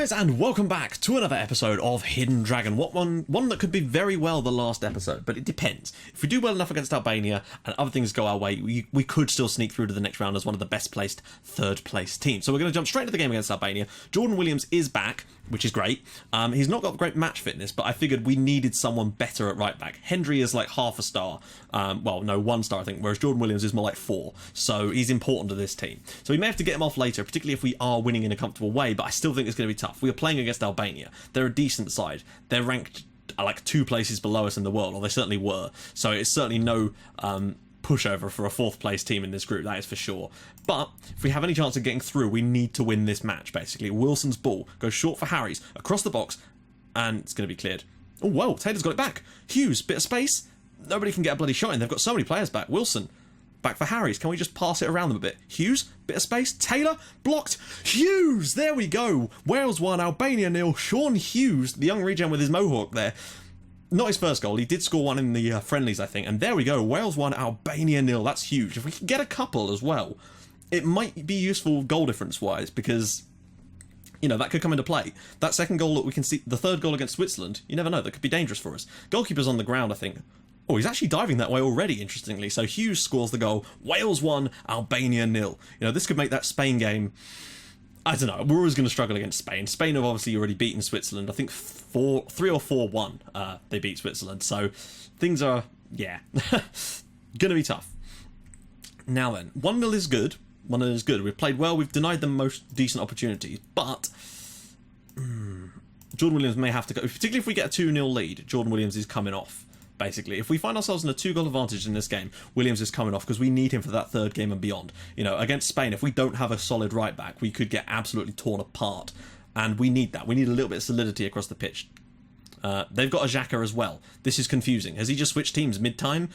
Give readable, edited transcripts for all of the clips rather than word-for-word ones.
guys, and welcome back to another episode of Hidden Dragon. One that could be very well the last episode, but it depends. If we do well enough against Albania and other things go our way, we could still sneak through to the next round as one of the best placed third place teams. So we're going to jump straight into the game against Albania. Jordan Williams is back, which is great. He's not got great match fitness, but I figured we needed someone better at right back. Hendry is like half a star. Well, no, 1 star I think, whereas Jordan Williams is more like 4. So he's important to this team. So we may have to get him off later, particularly if we are winning in a comfortable way, but I still think it's going to be tough. We are playing against Albania. They're a decent side. They're ranked like 2 places below us in the world, or they certainly were. So it's certainly no pushover for a 4th place team in this group, that is for sure. But if we have any chance of getting through, we need to win this match, basically. Wilson's ball goes short for Harry's, across the box, and it's going to be cleared. Oh, well, Taylor's got it back. Hughes, bit of space. Nobody can get a bloody shot in. They've got so many players back. Wilson, back for Harry's. Can we just pass it around them a bit? Hughes, bit of space. Taylor, blocked. Hughes, there we go. Wales 1, Albania 0. Sean Hughes, the young regen with his mohawk there. Not his first goal. He did score one in the friendlies, I think. And there we go. Wales 1, Albania 0. That's huge. If we can get a couple as well, it might be useful goal difference-wise, because, you know, that could come into play. That second goal that we can see, the third goal against Switzerland, you never know. That could be dangerous for us. Goalkeeper's on the ground, I think. Oh, he's actually diving that way already, interestingly. So Hughes scores the goal. Wales 1, Albania 0. You know, this could make that Spain game... I don't know. We're always going to struggle against Spain. Spain have obviously already beaten Switzerland. I think 3 or 4-1 they beat Switzerland. So things are, yeah, going to be tough. Now then, 1-0 is good. 1-0 is good. We've played well. We've denied them most decent opportunities. But Jordan Williams may have to go. Particularly if we get a 2-0 lead, Jordan Williams is coming off. Basically, if we find ourselves in a 2-goal advantage in this game, Williams is coming off because we need him for that third game and beyond. You know, against Spain, if we don't have a solid right back, we could get absolutely torn apart, and we need that. We need a little bit of solidity across the pitch. They've got a Xhaka as well. This is confusing. Has he just switched teams mid-time?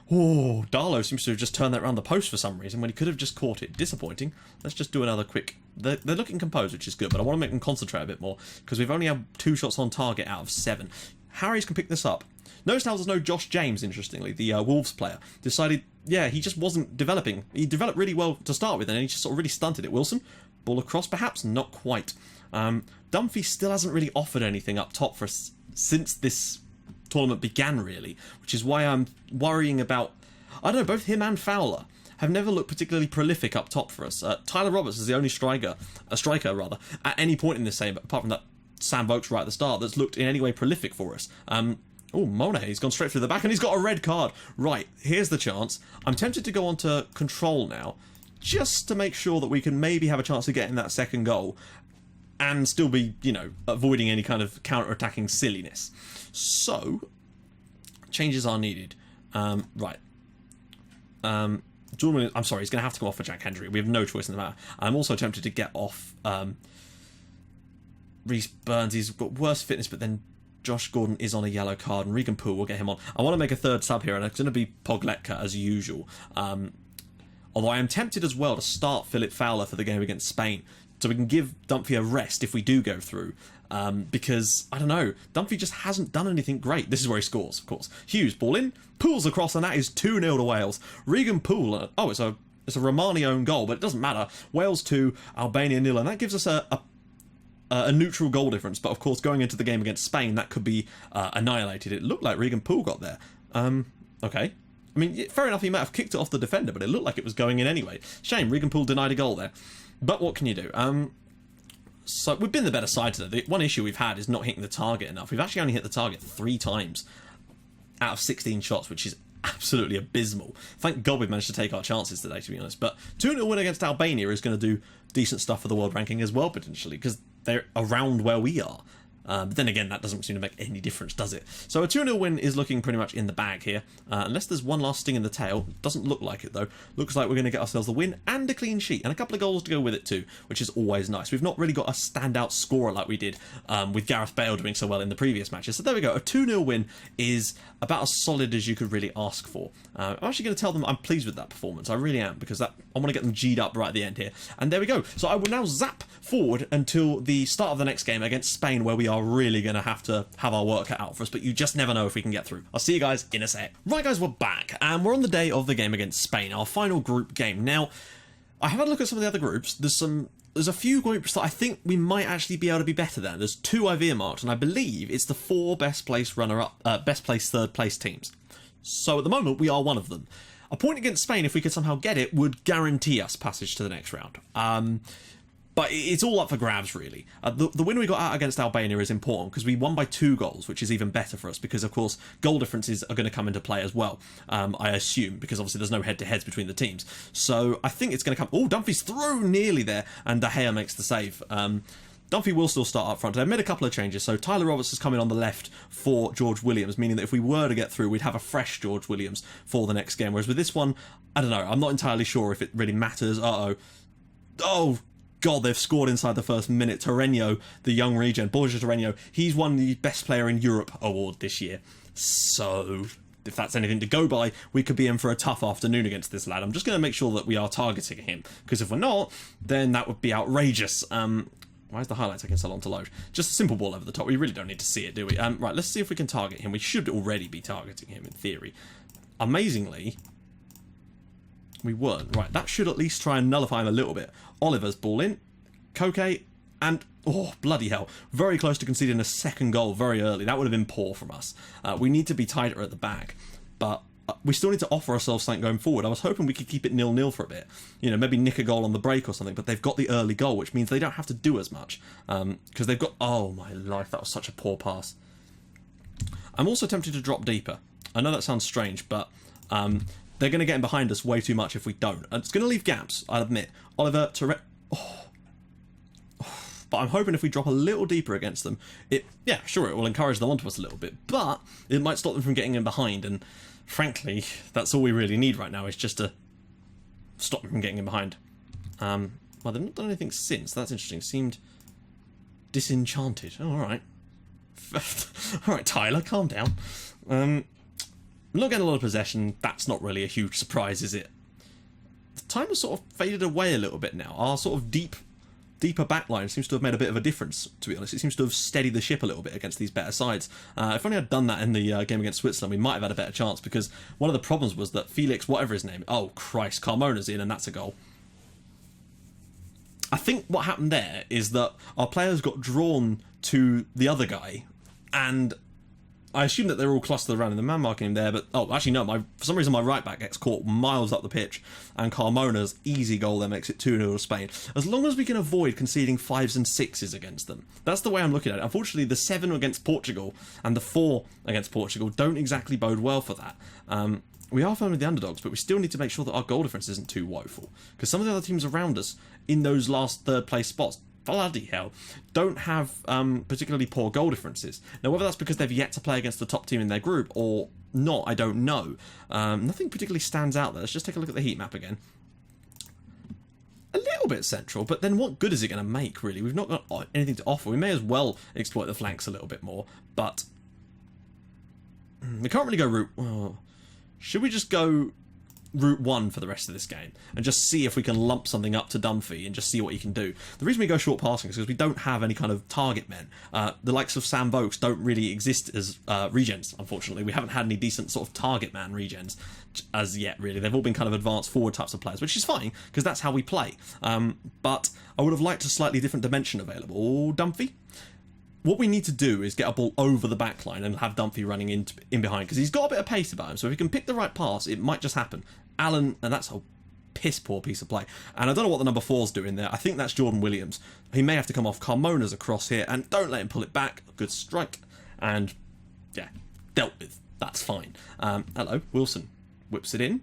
Oh, Darlow seems to have just turned that around the post for some reason when he could have just caught it. Disappointing. Let's just do another quick... They're looking composed, which is good, but I want to make them concentrate a bit more because we've only had 2 shots on target out of 7. Harry's can pick this up. Notice how there's no Josh James, interestingly, the Wolves player. Decided, yeah, he just wasn't developing. He developed really well to start with, and he just sort of really stunted it. Wilson, ball across, perhaps? Not quite. Dunphy still hasn't really offered anything up top for us since this tournament began, really, which is why I'm worrying about... I don't know, both him and Fowler have never looked particularly prolific up top for us. Tyler Roberts is the only striker, at any point in this game, apart from that Sam Vokes right at the start, that's looked in any way prolific for us. Oh, Monet, he's gone straight through the back and he's got a red card. Right, here's the chance. I'm tempted to go on to control now, just to make sure that we can maybe have a chance of getting that second goal and still be, you know, avoiding any kind of counter-attacking silliness. So, changes are needed. Right. Jordan Williams, I'm sorry, he's going to have to come off for Jack Hendry. We have no choice in the matter. I'm also tempted to get off Reece Burns. He's got worse fitness, but then Josh Gordon is on a yellow card, and Regan Poole will get him on. I want to make a third sub here, and it's going to be Pogletka as usual. Although I am tempted as well to start Philip Fowler for the game against Spain, so we can give Dunphy a rest if we do go through. Because, I don't know, Dunphy just hasn't done anything great. This is where he scores, of course. Hughes, ball in, Poole's across, and that is 2-0 to Wales. Regan Poole, it's a Romani own goal, but it doesn't matter. Wales 2, Albania 0, and that gives us a neutral goal difference, but of course going into the game against Spain that could be annihilated. It looked like Regan Poole got there. Okay, I mean, fair enough, he might have kicked it off the defender, but it looked like it was going in anyway. Shame, Regan Poole denied a goal there, but what can you do? So we've been the better side today. The one issue we've had is not hitting the target enough. We've actually only hit the target 3 times out of 16 shots, which is absolutely abysmal. Thank God we've managed to take our chances today, to be honest. But 2-0 win against Albania is going to do decent stuff for the world ranking as well, potentially, because they're around where we are. But then again, that doesn't seem to make any difference, does it? So a 2-0 win is looking pretty much in the bag here. Unless there's one last sting in the tail. Doesn't look like it, though. Looks like we're going to get ourselves the win and a clean sheet. And a couple of goals to go with it, too, which is always nice. We've not really got a standout scorer like we did with Gareth Bale doing so well in the previous matches. So there we go. A 2-0 win is about as solid as you could really ask for. I'm actually going to tell them I'm pleased with that performance. I really am, because I want to get them G'd up right at the end here. And there we go. So I will now zap forward until the start of the next game against Spain, where we are really going to have our work cut out for us, but you just never know if we can get through. I'll see you guys in a sec. Right guys, we're back, and we're on the day of the game against Spain, our final group game. Now, I have had a look at some of the other groups. There's some there's a few groups that I think we might actually be able to be better than. There's 2 I've earmarked, and I believe it's the 4 best place third place teams. So at the moment, we are one of them. A point against Spain, if we could somehow get it, would guarantee us passage to the next round. But it's all up for grabs, really. The win we got out against Albania is important because we won by 2 goals, which is even better for us because, of course, goal differences are going to come into play as well, I assume, because obviously there's no head-to-heads between the teams. So I think it's going to come... Oh, Dunphy's through nearly there, and De Gea makes the save. Dunphy will still start up front. They've made a couple of changes. So Tyler Roberts has come in on the left for George Williams, meaning that if we were to get through, we'd have a fresh George Williams for the next game. Whereas with this one, I don't know. I'm not entirely sure if it really matters. Oh, God, they've scored inside the first minute. Torreño, the young regen, Borja Torreño, he's won the Best Player in Europe award this year. So if that's anything to go by, we could be in for a tough afternoon against this lad. I'm just going to make sure that we are targeting him, because if we're not, then that would be outrageous. Why is the highlight taking so long to load? Just a simple ball over the top. We really don't need to see it, do we? Right, let's see if we can target him. We should already be targeting him, in theory. Amazingly, we weren't. Right, that should at least try and nullify him a little bit. Oliver's ball in. Koke, and... Oh, bloody hell. Very close to conceding a second goal very early. That would have been poor from us. We need to be tighter at the back. But we still need to offer ourselves something going forward. I was hoping we could keep it 0-0 for a bit. You know, maybe nick a goal on the break or something, but they've got the early goal, which means they don't have to do as much. Because they've got... Oh, my life, that was such a poor pass. I'm also tempted to drop deeper. I know that sounds strange, but they're going to get in behind us way too much if we don't. And it's going to leave gaps, I'll admit. Oliver, but I'm hoping if we drop a little deeper against them, it will encourage them onto us a little bit, but it might stop them from getting in behind, and frankly, that's all we really need right now, is just to stop them from getting in behind. Well, they've not done anything since. That's interesting. Seemed disenchanted. Oh, alright. Alright, Tyler, calm down. We're not getting a lot of possession. That's not really a huge surprise, is it? The time has sort of faded away a little bit now. Our sort of deeper backline seems to have made a bit of a difference, to be honest. It seems to have steadied the ship a little bit against these better sides. If only I'd done that in the game against Switzerland, we might have had a better chance, because one of the problems was that Felix, whatever his name... Oh, Christ, Carmona's in, and that's a goal. I think what happened there is that our players got drawn to the other guy, and I assume that they're all clustered around in the man marking him there, but... Oh, actually, no, for some reason my right back gets caught miles up the pitch, and Carmona's easy goal there makes it 2-0 to Spain. As long as we can avoid conceding 5s and 6s against them. That's the way I'm looking at it. Unfortunately, the 7 against Portugal and the 4 against Portugal don't exactly bode well for that. We are firm with the underdogs, but we still need to make sure that our goal difference isn't too woeful, because some of the other teams around us in those last third-place spots, bloody hell, don't have particularly poor goal differences. Now, whether that's because they've yet to play against the top team in their group or not, I don't know. Nothing particularly stands out there. Let's just take a look at the heat map again. A little bit central, but then what good is it going to make, really? We've not got anything to offer. We may as well exploit the flanks a little bit more, but we can't really go route... Oh, should we just go Route 1 for the rest of this game and just see if we can lump something up to Dunphy and just see what he can do? The reason we go short passing is because we don't have any kind of target men. The likes of Sam Vokes don't really exist as regens, unfortunately. We haven't had any decent sort of target man regens as yet, really. They've all been kind of advanced forward types of players, which is fine because that's how we play. But I would have liked a slightly different dimension available. Dunphy? What we need to do is get a ball over the back line and have Dunphy running in behind, because he's got a bit of pace about him, so if he can pick the right pass, it might just happen. Alan, and that's a piss-poor piece of play. And I don't know what the number 4's doing there. I think that's Jordan Williams. He may have to come off. Carmona's across here, and don't let him pull it back. Good strike. And, yeah, dealt with. That's fine. Hello, Wilson. Whips it in.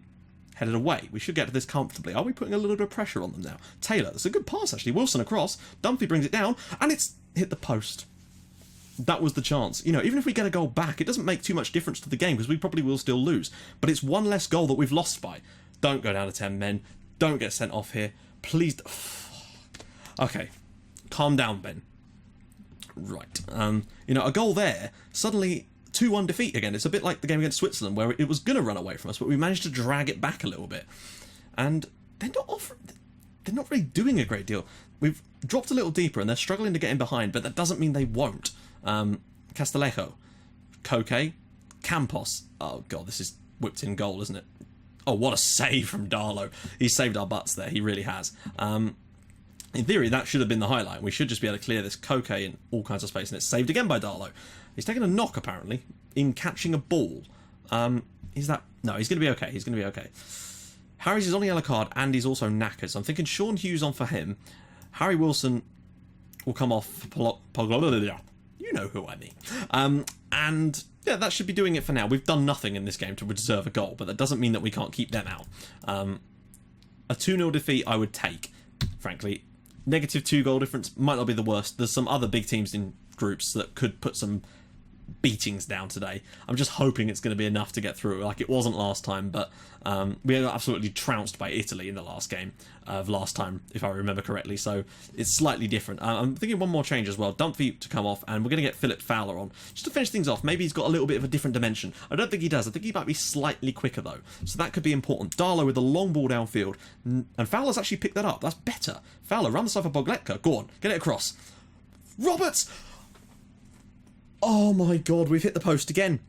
Headed away. We should get to this comfortably. Are we putting a little bit of pressure on them now? Taylor, that's a good pass, actually. Wilson across. Dunphy brings it down, and it's hit the post. That was the chance. You know, even if we get a goal back, it doesn't make too much difference to the game, because we probably will still lose. But it's one less goal that we've lost by. Don't go down to 10 men. Don't get sent off here. Please. Okay. Calm down, Ben. Right. You know, a goal there, suddenly 2-1 defeat again. It's a bit like the game against Switzerland, where it was going to run away from us, but we managed to drag it back a little bit. And they're not really doing a great deal. We've dropped a little deeper, and they're struggling to get in behind, but that doesn't mean they won't. Castillejo, Koke, Campos. Oh god, this is whipped in goal, isn't it? Oh, what a save from Darlow. He saved our butts there, he really has. In theory, that should have been the highlight. We should just be able to clear this Koke in all kinds of space, and it's saved again by Darlow. He's taken a knock, apparently, in catching a ball. Is that... No, he's going to be okay. He's going to be okay. Harry's is on a yellow card, and he's also knackered. So I'm thinking Sean Hughes on for him. Harry Wilson will come off... You know who I mean. And... yeah, that should be doing it for now. We've done nothing in this game to deserve a goal, but that doesn't mean that we can't keep them out. A 2-0 defeat I would take, frankly. Negative 2 goal difference might not be the worst. There's some other big teams in groups that could put some beatings down today. I'm just hoping it's going to be enough to get through, like it wasn't last time, but we got absolutely trounced by Italy in the last game of last time, if I remember correctly, so it's slightly different. I'm thinking one more change as well. Dunphy to come off, and we're going to get Philip Fowler on, just to finish things off. Maybe he's got a little bit of a different dimension. I don't think he does. I think he might be slightly quicker, though, so that could be important. Darlow with a long ball downfield, and Fowler's actually picked that up. That's better. Fowler, run the side for Bogletka. Go on, get it across. Roberts! Oh my god, we've hit the post again.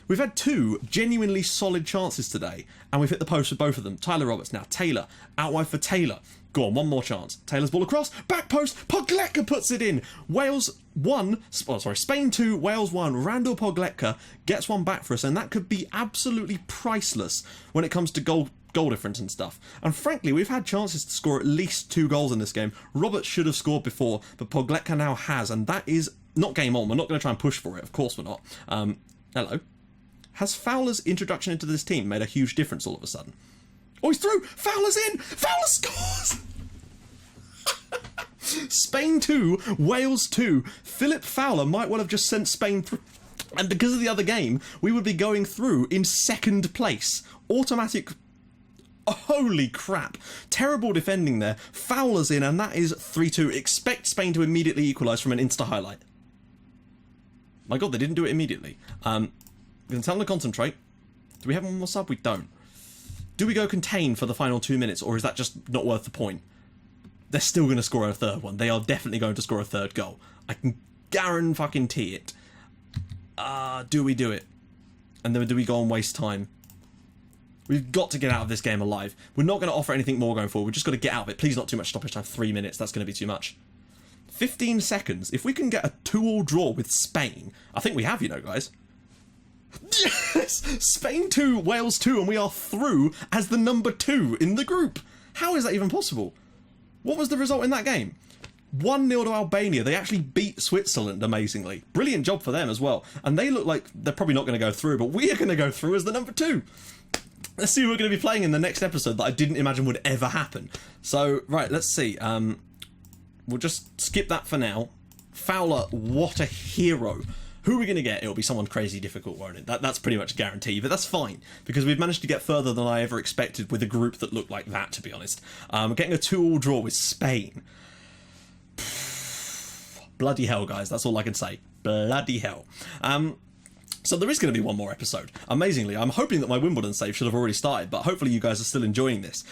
We've had 2 genuinely solid chances today, and we've hit the post with both of them. Tyler Roberts now. Taylor. Out wide for Taylor. Go on, one more chance. Taylor's ball across. Back post. Pogletka puts it in. Wales 1. Oh, sorry. Spain 2. Wales 1. Randall Pogletka gets one back for us, and that could be absolutely priceless when it comes to goal difference and stuff. And frankly, we've had chances to score at least 2 goals in this game. Roberts should have scored before, but Pogletka now has, and that is not game on. We're not going to try and push for it. Of course we're not. Hello. Has Fowler's introduction into this team made a huge difference all of a sudden? Oh, he's through! Fowler's in! Fowler scores! Spain 2, Wales 2. Philip Fowler might well have just sent Spain through. And because of the other game, we would be going through in 2nd place. Automatic... Holy crap. Terrible defending there. Fowler's in, and that is 3-2. Expect Spain to immediately equalise from an Insta highlight. My god, they didn't do it immediately. We're going to tell them to concentrate. Do we have one more sub? We don't. Do we go contain for the final 2 minutes, or is that just not worth the point? They're still going to score a 3rd one. They are definitely going to score a 3rd goal. I can guarantee it. Do we do it? And then do we go and waste time? We've got to get out of this game alive. We're not going to offer anything more going forward. We've just got to get out of it. Please not too much stoppage time. 3 minutes. That's going to be too much. 15 seconds. If we can get a 2-2 draw with Spain, I think we have, you know, guys. Yes! Spain 2, Wales 2, and we are through as the number 2 in the group. How is that even possible? What was the result in that game? 1-0 to Albania. They actually beat Switzerland, amazingly. Brilliant job for them as well. And they look like they're probably not going to go through, but we are going to go through as the number 2. Let's see who we're going to be playing in the next episode that I didn't imagine would ever happen. So, right, let's see. We'll just skip that for now. Fowler, what a hero. Who are we going to get? It'll be someone crazy difficult, won't it? That's pretty much a guarantee, but that's fine, because we've managed to get further than I ever expected with a group that looked like that, to be honest. Getting a 2-2 draw with Spain. Bloody hell, guys, that's all I can say. Bloody hell. So there is going to be one more episode. Amazingly, I'm hoping that my Wimbledon save should have already started, but hopefully you guys are still enjoying this,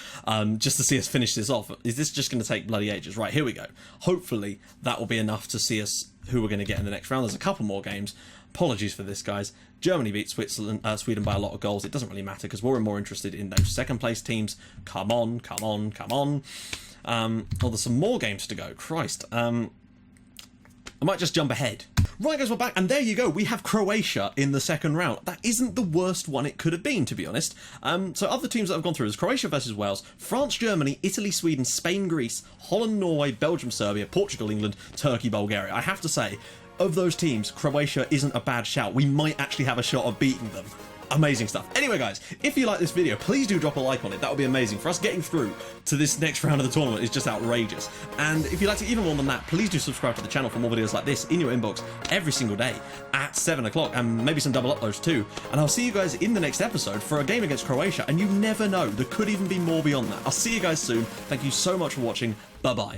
just to see us finish this off. Is this just going to take bloody ages? Right, here we go. Hopefully that will be enough to see us who we're going to get in the next round. There's a couple more games. Apologies for this, guys. Germany beat Sweden by a lot of goals. It doesn't really matter because we're more interested in those second place teams. Come on, come on, come on. Oh, there's some more games to go. Christ. I might just jump ahead. Right, guys, we're back, and there you go. We have Croatia in the second round. That isn't the worst one it could have been, to be honest. So other teams that have gone through is Croatia versus Wales, France, Germany, Italy, Sweden, Spain, Greece, Holland, Norway, Belgium, Serbia, Portugal, England, Turkey, Bulgaria. I have to say, of those teams, Croatia isn't a bad shout. We might actually have a shot of beating them. Amazing stuff. Anyway, guys, if you like this video, please do drop a like on it. That would be amazing. For us getting through to this next round of the tournament is just outrageous. And if you like it even more than that, please do subscribe to the channel for more videos like this in your inbox every single day at 7 o'clock, and maybe some double uploads too. And I'll see you guys in the next episode for a game against Croatia, and you never know, there could even be more beyond that. I'll see you guys soon. Thank you so much for watching. Bye-bye.